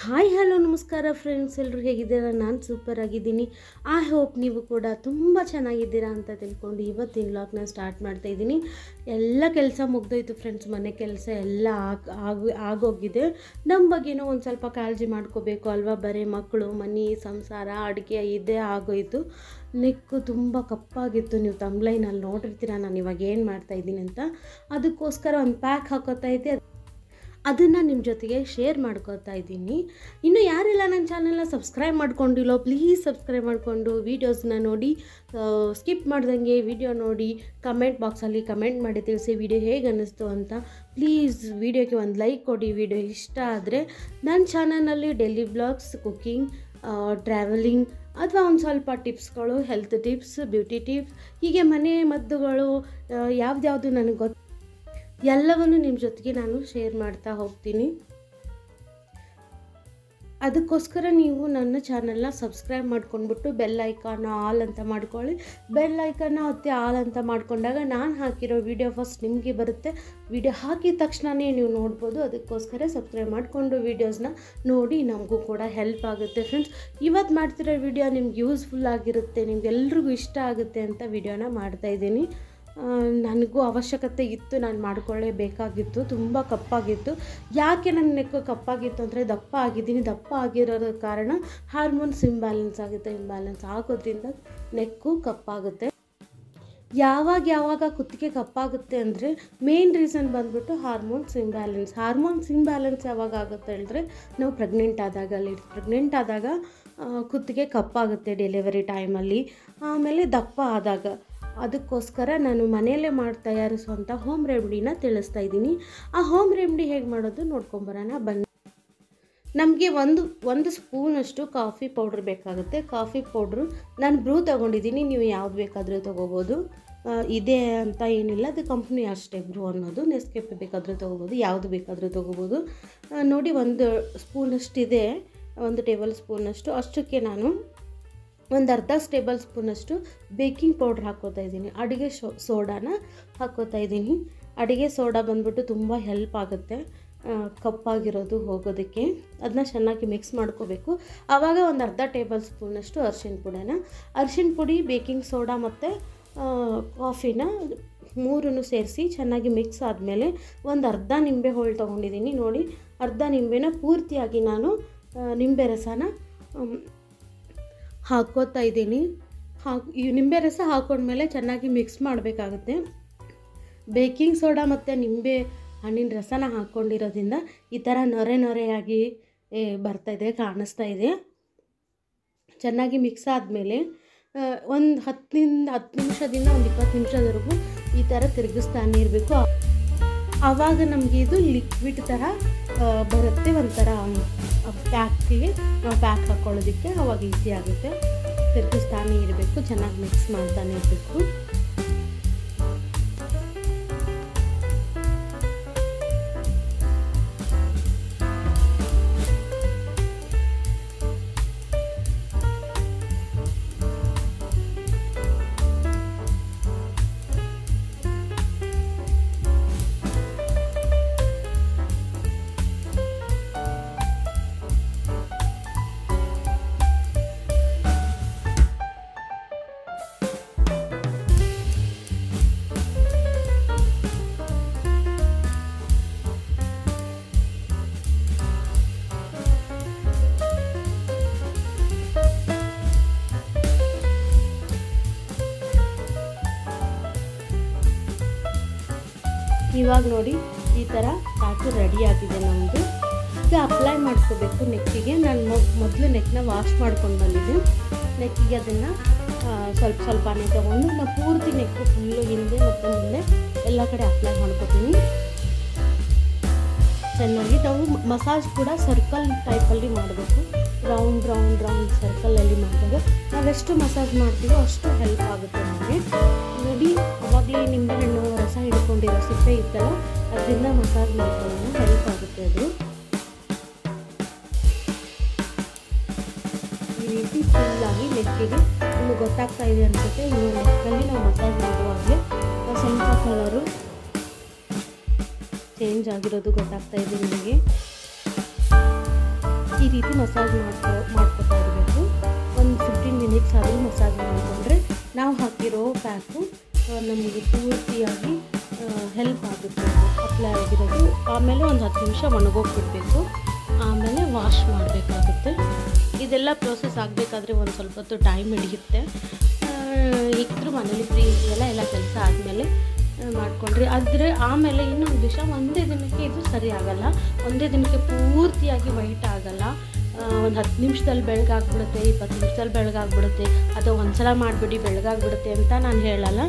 Hi hello ನಮಸ್ಕಾರ friends, ಎಲ್ಲರೂ ಹೇಗಿದ್ದೀರಾ? ನಾನು ಸೂಪರ್ ಆಗಿದ್ದೀನಿ. ಐ ಹೋಪ್ ನೀವು ಕೂಡ ತುಂಬ ಚೆನ್ನಾಗಿದ್ದೀರಾ ಅಂತ ತಿಳ್ಕೊಂಡು ಇವತ್ತಿನ ವ್ಲಾಗ್ನ ಸ್ಟಾರ್ಟ್ ಮಾಡ್ತಾಯಿದ್ದೀನಿ. ಎಲ್ಲ ಕೆಲಸ ಮುಗ್ದೋಯ್ತು ಫ್ರೆಂಡ್ಸ್, ಮನೆ ಕೆಲಸ ಎಲ್ಲ ಆಗೋಗಿದೆ. ನಮ್ಮ ಬಗ್ಗೆನೂ ಒಂದು ಸ್ವಲ್ಪ ಕಾಳಜಿ ಮಾಡ್ಕೋಬೇಕು ಅಲ್ವಾ. ಬರೀ ಮಕ್ಕಳು, ಮನೆ, ಸಂಸಾರ, ಅಡುಗೆ ಇದೇ ಆಗೋಯಿತು. ನೆಕ್ಕು ತುಂಬ ಕಪ್ಪಾಗಿತ್ತು. ನೀವು ತಮ್ಲೈನಲ್ಲಿ ನೋಡಿರ್ತೀರ ನಾನು ಇವಾಗ ಏನು ಮಾಡ್ತಾಯಿದ್ದೀನಿ ಅಂತ. ಅದಕ್ಕೋಸ್ಕರ ಒಂದು ಪ್ಯಾಕ್ ಹಾಕೋತಾ ಇದ್ದೆ, ಅದನ್ನು ನಿಮ್ಮ ಜೊತೆಗೆ ಶೇರ್ ಮಾಡ್ಕೋತಾ ಇದ್ದೀನಿ. ಇನ್ನು ಯಾರೆಲ್ಲ ನನ್ನ ಚಾನಲ್ನ ಸಬ್ಸ್ಕ್ರೈಬ್ ಮಾಡ್ಕೊಂಡಿಲ್ಲೋ ಪ್ಲೀಸ್ ಸಬ್ಸ್ಕ್ರೈಬ್ ಮಾಡಿಕೊಂಡು ವೀಡಿಯೋಸ್ನ ನೋಡಿ, ಸ್ಕಿಪ್ ಮಾಡ್ದಂಗೆ ವಿಡಿಯೋ ನೋಡಿ ಕಮೆಂಟ್ ಬಾಕ್ಸಲ್ಲಿ ಕಮೆಂಟ್ ಮಾಡಿ ತಿಳಿಸಿ ವಿಡಿಯೋ ಹೇಗೆ ಅನ್ನಿಸ್ತು ಅಂತ. ಪ್ಲೀಸ್ ವಿಡಿಯೋಗೆ ಒಂದು ಲೈಕ್ ಕೊಡಿ. ವಿಡಿಯೋ ಇಷ್ಟ ಆದರೆ ನನ್ನ ಚಾನಲ್ನಲ್ಲಿ ಡೈಲಿ ಬ್ಲಾಗ್ಸ್, ಕುಕ್ಕಿಂಗ್, ಟ್ರಾವೆಲಿಂಗ್ ಅಥವಾ ಒಂದು ಸ್ವಲ್ಪ ಟಿಪ್ಸ್ಗಳು, ಹೆಲ್ತ್ ಟಿಪ್ಸ್, ಬ್ಯೂಟಿ ಟಿಪ್ಸ್, ಹೀಗೆ ಮನೆ ಮದ್ದುಗಳು ಯಾವ್ದ್ಯಾವುದು ನನಗೆ ಗೊತ್ತು ಎಲ್ಲವನ್ನೂ ನಿಮ್ಮ ಜೊತೆಗೆ ನಾನು ಶೇರ್ ಮಾಡ್ತಾ ಹೋಗ್ತೀನಿ. ಅದಕ್ಕೋಸ್ಕರ ನೀವು ನನ್ನ ಚಾನಲ್ನ ಸಬ್ಸ್ಕ್ರೈಬ್ ಮಾಡ್ಕೊಂಡ್ಬಿಟ್ಟು ಬೆಲ್ ಐಕಾನ್ ಆಲ್ ಅಂತ ಮಾಡ್ಕೊಳ್ಳಿ. ಬೆಲ್ ಐಕಾನ್ನ ಒತ್ತಿ ಆಲ್ ಅಂತ ಮಾಡ್ಕೊಂಡಾಗ ನಾನು ಹಾಕಿರೋ ವಿಡಿಯೋ ಫಸ್ಟ್ ನಿಮಗೆ ಬರುತ್ತೆ. ವಿಡಿಯೋ ಹಾಕಿದ ತಕ್ಷಣವೇ ನೀವು ನೋಡ್ಬೋದು. ಅದಕ್ಕೋಸ್ಕರ ಸಬ್ಸ್ಕ್ರೈಬ್ ಮಾಡಿಕೊಂಡು ವೀಡಿಯೋಸ್ನ ನೋಡಿ, ನಮಗೂ ಕೂಡ ಹೆಲ್ಪ್ ಆಗುತ್ತೆ ಫ್ರೆಂಡ್ಸ್. ಇವತ್ತು ಮಾಡ್ತಿರೋ ವಿಡಿಯೋ ನಿಮ್ಗೆ ಯೂಸ್ಫುಲ್ ಆಗಿರುತ್ತೆ, ನಿಮ್ಗೆಲ್ರಿಗೂ ಇಷ್ಟ ಆಗುತ್ತೆ ಅಂತ ವಿಡಿಯೋನ ಮಾಡ್ತಾಯಿದ್ದೀನಿ. ನನಗೂ ಅವಶ್ಯಕತೆ ಇತ್ತು, ನಾನು ಮಾಡ್ಕೊಳ್ಳೇಬೇಕಾಗಿತ್ತು. ತುಂಬ ಕಪ್ಪಾಗಿತ್ತು. ಯಾಕೆ ನನ್ನ ನೆಕ್ಕು ಕಪ್ಪಾಗಿತ್ತು ಅಂದರೆ ದಪ್ಪ ಆಗಿದ್ದೀನಿ. ದಪ್ಪ ಆಗಿರೋದ ಕಾರಣ ಹಾರ್ಮೋನ್ಸ್ ಇಂಬ್ಯಾಲೆನ್ಸ್ ಆಗುತ್ತೆ. ಇಂಬ್ಯಾಲೆನ್ಸ್ ಆಗೋದ್ರಿಂದ ನೆಕ್ಕು ಕಪ್ಪಾಗುತ್ತೆ. ಯಾವಾಗ ಕುತ್ತಿಗೆ ಕಪ್ಪಾಗುತ್ತೆ ಅಂದರೆ ಮೇನ್ ರೀಸನ್ ಬಂದ್ಬಿಟ್ಟು ಹಾರ್ಮೋನ್ಸ್ ಇಂಬ್ಯಾಲೆನ್ಸ್ ಯಾವಾಗ ಆಗುತ್ತೆ ಹೇಳಿದ್ರೆ ನಾವು ಪ್ರೆಗ್ನೆಂಟ್ ಆದಾಗ ಕುತ್ತಿಗೆ ಕಪ್ಪಾಗುತ್ತೆ ಡೆಲಿವರಿ ಟೈಮಲ್ಲಿ, ಆಮೇಲೆ ದಪ್ಪ ಆದಾಗ. ಅದಕ್ಕೋಸ್ಕರ ನಾನು ಮನೆಯಲ್ಲೇ ತಯಾರಿಸುವಂಥ ಹೋಮ್ ರೆಮಿಡಿನ ತಿಳಿಸ್ತಾ ಇದ್ದೀನಿ. ಆ ಹೋಮ್ ರೆಮಿಡಿ ಹೇಗೆ ಮಾಡೋದು ನೋಡ್ಕೊಂಬರೋಣ ಬನ್ನಿ. ನಮಗೆ ಒಂದು ಸ್ಪೂನಷ್ಟು ಕಾಫಿ ಪೌಡ್ರ್ ಬೇಕಾಗುತ್ತೆ. ಕಾಫಿ ಪೌಡ್ರು ನಾನು ಬ್ರೂ ತೊಗೊಂಡಿದ್ದೀನಿ, ನೀವು ಯಾವ್ದು ಬೇಕಾದರೂ ತೊಗೋಬೋದು. ಇದೇ ಅಂತ ಏನಿಲ್ಲ, ಅದು ಕಂಪ್ನಿ ಅಷ್ಟೇ ಬ್ರೂ ಅನ್ನೋದು. ನೆಸ್ಕೆಫೆ ಬೇಕಾದರೂ ತೊಗೋಬೋದು, ಯಾವುದು ಬೇಕಾದರೂ ತೊಗೋಬೋದು. ನೋಡಿ, ಒಂದು ಸ್ಪೂನಷ್ಟಿದೆ, 1 ಟೇಬಲ್ ಸ್ಪೂನಷ್ಟು. ಅಷ್ಟಕ್ಕೆ ನಾನು ಒಂದು ಅರ್ಧ ಟೇಬಲ್ ಸ್ಪೂನಷ್ಟು ಬೇಕಿಂಗ್ ಪೌಡ್ರ್ ಹಾಕ್ಕೋತಾ ಇದ್ದೀನಿ. ಅಡುಗೆ ಸೋಡಾನ ಹಾಕ್ಕೋತಾ ಇದ್ದೀನಿ. ಅಡುಗೆ ಸೋಡಾ ಬಂದ್ಬಿಟ್ಟು ತುಂಬ ಹೆಲ್ಪ್ ಆಗುತ್ತೆ ಕಪ್ಪಾಗಿರೋದು ಹೋಗೋದಕ್ಕೆ. ಅದನ್ನ ಚೆನ್ನಾಗಿ ಮಿಕ್ಸ್ ಮಾಡ್ಕೋಬೇಕು. ಆವಾಗ ಒಂದು ಅರ್ಧ ಟೇಬಲ್ ಸ್ಪೂನಷ್ಟು ಅರಿಶಿಣ ಪುಡಿ, ಬೇಕಿಂಗ್ ಸೋಡಾ ಮತ್ತು ಕಾಫಿನ 3 ಸೇರಿಸಿ ಚೆನ್ನಾಗಿ ಮಿಕ್ಸ್ ಆದಮೇಲೆ ಒಂದು ಅರ್ಧ ನಿಂಬೆ ಹೋಳು ತೊಗೊಂಡಿದ್ದೀನಿ. ನೋಡಿ, ಅರ್ಧ ನಿಂಬೆನ ಪೂರ್ತಿಯಾಗಿ ನಾನು ನಿಂಬೆ ರಸನ ಹಾಕ್ಕೋತಾ ಇದ್ದೀನಿ. ಈ ನಿಂಬೆ ರಸ ಹಾಕೊಂಡ್ಮೇಲೆ ಚೆನ್ನಾಗಿ ಮಿಕ್ಸ್ ಮಾಡಬೇಕಾಗುತ್ತೆ. ಬೇಕಿಂಗ್ ಸೋಡಾ ಮತ್ತು ನಿಂಬೆ ಹಣ್ಣಿನ ರಸನ ಹಾಕ್ಕೊಂಡಿರೋದ್ರಿಂದ ಈ ಥರ ನೊರೆಯಾಗಿ ಕಾಣಿಸ್ತಾ ಇದೆ. ಚೆನ್ನಾಗಿ ಮಿಕ್ಸ್ ಆದಮೇಲೆ ಒಂದು 10 ನಿಮಿಷದಿಂದ ಒಂದು 20 ನಿಮಿಷದವರೆಗೂ ಈ ಥರ ತಿರುಗಿಸ್ತಾನೆ ಇರಬೇಕು. ಆವಾಗ ನಮಗೆ ಇದು ಲಿಕ್ವಿಡ್ ಥರ ಬರುತ್ತೆ. ಒಂಥರ ಪ್ಯಾಕಿಗೆ ನಾವು ಪ್ಯಾಕ್ ಹಾಕ್ಕೊಳ್ಳೋದಕ್ಕೆ ಆವಾಗ ಈಸಿ ಆಗುತ್ತೆ. ತಿರುಗಿಸ್ತಾನೆ ಇರಬೇಕು, ಚೆನ್ನಾಗಿ ಮಿಕ್ಸ್ ಮಾಡ್ತಾನೆ ಇರಬೇಕು. ಇವಾಗ ನೋಡಿ, ಈ ಥರ ಪ್ಯಾಕು ರೆಡಿಯಾಗಿದೆ ನಮ್ಮದು. ಈಗ ಅಪ್ಲೈ ಮಾಡ್ಕೋಬೇಕು ನೆಕ್ಕಿಗೆ. ನಾನು ಮೊದಲು ನೆಕ್ನ ವಾಶ್ ಮಾಡ್ಕೊಂಡು ಬಂದಿದ್ದೆ. ನೆಕ್ಕಿಗೆ ಅದನ್ನು ಸ್ವಲ್ಪನೇ ತೊಗೊಂಡು ನಾನು ಪೂರ್ತಿ ನೆಕ್ಕು ಫುಲ್ಲು ಹಿಂದೆ ಮತ್ತು ಮುಂದೆ ಎಲ್ಲ ಕಡೆ ಅಪ್ಲೈ ಮಾಡ್ಕೋತೀನಿ. ಚೆನ್ನಾಗಿ ನಾವು ಮಸಾಜ್ ಕೂಡ ಸರ್ಕಲ್ ಟೈಪಲ್ಲಿ ಮಾಡಬೇಕು. ರೌಂಡ್ ಸರ್ಕಲಲ್ಲಿ ಮಾಡಿದಾಗ ನಾವೆಷ್ಟು ಮಸಾಜ್ ಮಾಡ್ತೀವೋ ಅಷ್ಟು ಹೆಲ್ಪ್ ಆಗುತ್ತೆ ನಮಗೆ. ನೋಡಿ, ಅವಾಗಲೇ ನಿಂಬೆಹಣ್ಣು ರಸ ಹಿಡ್ಕೊಂಡಿರೋ ಸಿಪ್ಪೆ ಇತ್ತಲ್ಲ, ಅದರಿಂದ ಮಸಾಜ್ ಮಾಡ್ಕೊಳ್ಳೋಣ, ಹೆಲ್ಪ್ ಆಗುತ್ತೆ ಅದು. ಈ ರೀತಿ ಫುಲ್ಲಾಗಿ ನೆಕ್ಕಿಗೆ ನಿಮಗೆ ಗೊತ್ತಾಗ್ತಾ ಇದೆ ಅನಿಸುತ್ತೆ. ಇನ್ನು ನೆಕ್ಕಲ್ಲಿ ನಾವು ಮಸಾಜ್ ಮಾಡುವಾಗಲೇ ಸ್ವಲ್ಪ ಕಲರು ಚೇಂಜ್ ಆಗಿರೋದು ಗೊತ್ತಾಗ್ತಾ ಇದೆ ನಿಮಗೆ. ಈ ರೀತಿ ಮಸಾಜ್ ಮಾಡ್ಕೊತಾ ಇರಬೇಕು. ಒಂದು 15 ಮಿನಿಟ್ಸ್ ಆದರೂ ಮಸಾಜ್ ಮಾಡಿಕೊಂಡ್ರೆ ನಾವು ಹಾಕಿರೋ ಪ್ಯಾಕು ನಮಗೆ ಪೂರ್ತಿಯಾಗಿ ಹೆಲ್ಪ್ ಆಗುತ್ತೆ ಅಪ್ಲೈ ಆಗಿರೋದು. ಆಮೇಲೆ ಒಂದು 10 ನಿಮಿಷ ಒಣಗೋಗ್ಬಿಡಬೇಕು. ಆಮೇಲೆ ವಾಶ್ ಮಾಡಬೇಕಾಗುತ್ತೆ. ಇದೆಲ್ಲ ಪ್ರೋಸೆಸ್ ಆಗಬೇಕಾದ್ರೆ ಒಂದು ಸ್ವಲ್ಪ ಹೊತ್ತು ಟೈಮ್ ಹಿಡಿಯುತ್ತೆ. ಇಕ್ಕರು ಮನೇಲಿ ಫ್ರೀ ಇದೆಲ್ಲ ಎಲ್ಲ ಕೆಲಸ ಆದಮೇಲೆ ಮಾಡಿಕೊಂಡ್ರಿ. ಆದರೆ ಆಮೇಲೆ ಇನ್ನೊಂದು ವಿಷಯ, ಒಂದೇ ದಿನಕ್ಕೆ ಇದು ಸರಿ ಆಗೋಲ್ಲ. ಒಂದೇ ದಿನಕ್ಕೆ ಪೂರ್ತಿಯಾಗಿ ವೈಟ್ ಆಗೋಲ್ಲ. ಒಂದು 10 ನಿಮಿಷದಲ್ಲಿ ಬೆಳಗಾಗ್ಬಿಡುತ್ತೆ, 20 ನಿಮಿಷದಲ್ಲಿ ಬೆಳಗಾಗ್ಬಿಡುತ್ತೆ. ಅಥವಾ ಒಂದು ಸಲ ಮಾಡಿಬಿಡಿ ಬೆಳಗಾಗ್ಬಿಡುತ್ತೆ ಅಂತ ನಾನು ಹೇಳಲ್ಲ.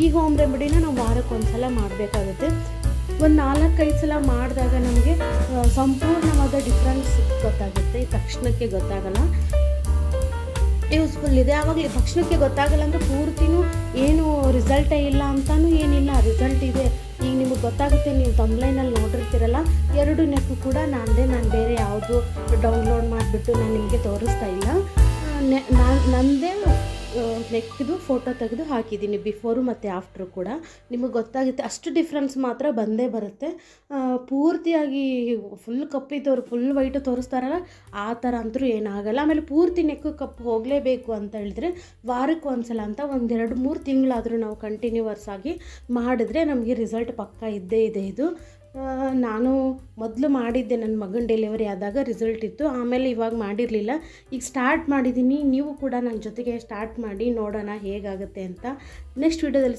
ಈ ಹೋಮ್ ರೆಮಿಡಿನ ನಾವು ವಾರಕ್ಕೆ ಒಂದು ಸಲ ಮಾಡಬೇಕಾಗುತ್ತೆ. ಒಂದು 4-5 ಸಲ ಮಾಡಿದಾಗ ನಮಗೆ ಸಂಪೂರ್ಣವಾದ ಡಿಫ್ರೆನ್ಸ್ ಗೊತ್ತಾಗುತ್ತೆ. ತಕ್ಷಣಕ್ಕೆ ಗೊತ್ತಾಗಲ್ಲ. ಯೂಸ್ಫುಲ್ ಇದೆ. ಆವಾಗಲೇ ತಕ್ಷಣಕ್ಕೆ ಗೊತ್ತಾಗಲ್ಲ ಅಂದರೆ ಪೂರ್ತಿನೂ ಏನು ರಿಸಲ್ಟೇ ಇಲ್ಲ ಅಂತಲೂ ಏನಿಲ್ಲ, ರಿಸಲ್ಟ್ ಇದೆ. ಈಗ ನಿಮಗೆ ಗೊತ್ತಾಗುತ್ತೆ, ನೀವು ತಮ್ಲೈನಲ್ಲಿ ನೋಡಿರ್ತೀರಲ್ಲ, 2 ನೆಕ್ಕು ಕೂಡ ನಾನು ಬೇರೆ ಯಾವುದು ಡೌನ್ಲೋಡ್ ಮಾಡಿಬಿಟ್ಟು ನಾನು ನಿಮಗೆ ತೋರಿಸ್ತಾ ಇಲ್ಲ. ನನ್ನದೇ ನೆಕ್ದು ಫೋಟೋ ತೆಗೆದು ಹಾಕಿದ್ದೀನಿ, ಬಿಫೋರು ಮತ್ತು ಆಫ್ಟ್ರು ಕೂಡ. ನಿಮಗೆ ಗೊತ್ತಾಗುತ್ತೆ, ಅಷ್ಟು ಡಿಫ್ರೆನ್ಸ್ ಮಾತ್ರ ಬಂದೇ ಬರುತ್ತೆ. ಪೂರ್ತಿಯಾಗಿ ಫುಲ್ ಕಪ್ಪಿದ್ದವ್ರು ಫುಲ್ ವೈಟು ತೋರಿಸ್ತಾರಲ್ಲ, ಆ ಥರ ಅಂತೂ ಏನಾಗಲ್ಲ. ಆಮೇಲೆ ಪೂರ್ತಿ ನೆಕ್ಕು ಕಪ್ಪು ಹೋಗಲೇಬೇಕು ಅಂತ ಹೇಳಿದ್ರೆ ವಾರಕ್ಕೆ ಒಂದು ಸಲ ಅಂತ 1-2-3 ತಿಂಗಳಾದರೂ ನಾವು ಕಂಟಿನ್ಯೂವರ್ಸ್ ಆಗಿ ಮಾಡಿದ್ರೆ ನಮಗೆ ರಿಸಲ್ಟ್ ಪಕ್ಕ ಇದ್ದೇ ಇದೆ. ಇದು ನಾನು ಮೊದಲು ಮಾಡಿದ್ದೆ, ನನ್ನ ಮಗನ ಡೆಲಿವರಿ ಆದಾಗ ರಿಸಲ್ಟ್ ಇತ್ತು. ಆಮೇಲೆ ಇವಾಗ ಮಾಡಿರಲಿಲ್ಲ. ಈಗ ಸ್ಟಾರ್ಟ್ ಮಾಡಿದ್ದೀನಿ. ನೀವು ಕೂಡ ನನ್ನ ಜೊತೆಗೆ ಸ್ಟಾರ್ಟ್ ಮಾಡಿ ನೋಡೋಣ ಹೇಗಾಗುತ್ತೆ ಅಂತ. ನೆಕ್ಸ್ಟ್ ವಿಡಿಯೋದಲ್ಲಿ